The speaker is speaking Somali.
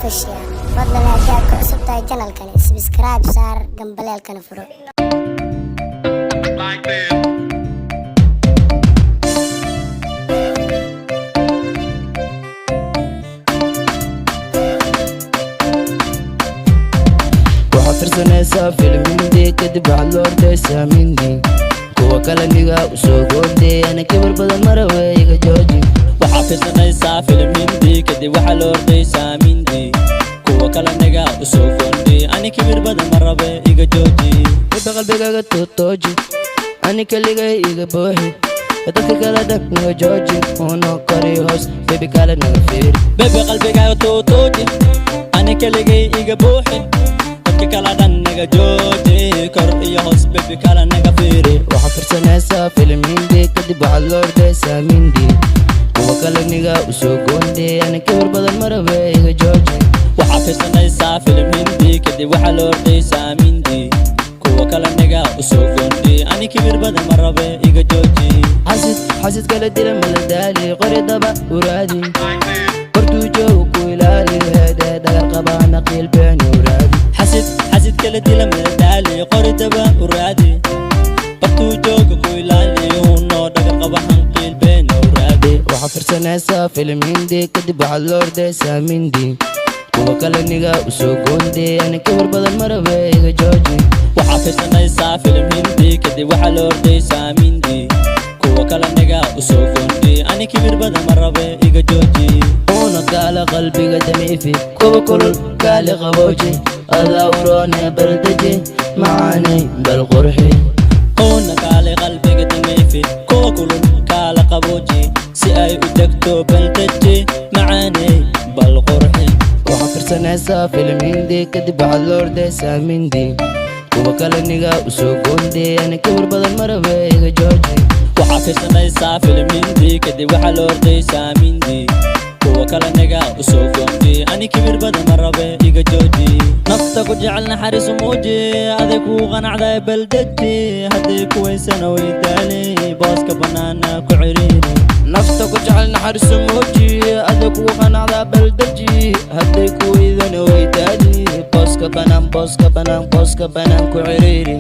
official fadlan haddii ku cusub tahay channelkani subscribe saar gambaleelkana furo like this. وحفرسنيسا فيلم هندي كدب على اللورد ساميندي كوا كلا نيغا وسوغوندي أنا كبر بدل مروي يغا جوجي وحفرسنيسا فيلم هندي كدب على اللورد ساميندي كوا كلا نيغا وسوغوندي أنا كبر بدل مروي يغا جوجي بقلبي غا توتوجي أنا كليغا يغا بوحي dadka kala dhaqmo jooji ono kari hoos baby kala naga fiiri baby qalbigaaga tootooji ani kaligay iga buuxi dadka kala dhan naga jooji kor iyo hoos baby kala naga fiiri waxa farsanaysaa filim hindi kadib waxaad loo ordaysaa mindi kuwa kala niga usoo goondey ani kabar badan marabe iga jooji waxa farsanaysaa filim hindi kadib waxaa loo ordaysaa mindi kuwa kala niga usoo goondey ani kabar badan marabe iga jooji حاسد كلا ديلا ملدالي قري دبا ورادي برتو جو كويلالي هدا دار قبا نقيل بيني ورادي حاسد كلا ديلا ملدالي قري دبا ورادي برتو جو كويلالي ونو دار قبا نقيل بيني ورادي وحفر سناسا فيلم هندي كدب على اللورد ساميندي كوا كلا نيغا وسو غوندي أنا كبر بدل مربي إيغا جوجي وحفر سناسا فيلم هندي كدب على اللورد ساميندي وكلا نجا وسوفندي أنا كبير بدل مرة بيجا جوجي أنا قال قلبي قدمي في كوب كل قال غبوجي أدوروني بردجي معاني بالقرحي أنا قال قلبي قدمي في كوب كل قال غبوجي سأي ودكتو بلدجي معاني بالقرحي وحفر سناسا فيلم هندي كدب على اللورد ساميندي كوب كلا نجا وسوغوندي أنا كبير بدل مرة بيجا جوجي وحفرسنيسا فيلم هندي كدب waxaa loo ordaysaa mindi kuwa kala naga usoo goondey ani kibir badan marabe iga jooji nafta ku jecel naxariis muuji aday ku qanacday baldaji haday ku weysana way daalay booska banaana ku ciriiri nafta ku jecel naxariis muuji aday ku qanacday baldaji haday ku weysana way daalay booska banaan ku ciriiri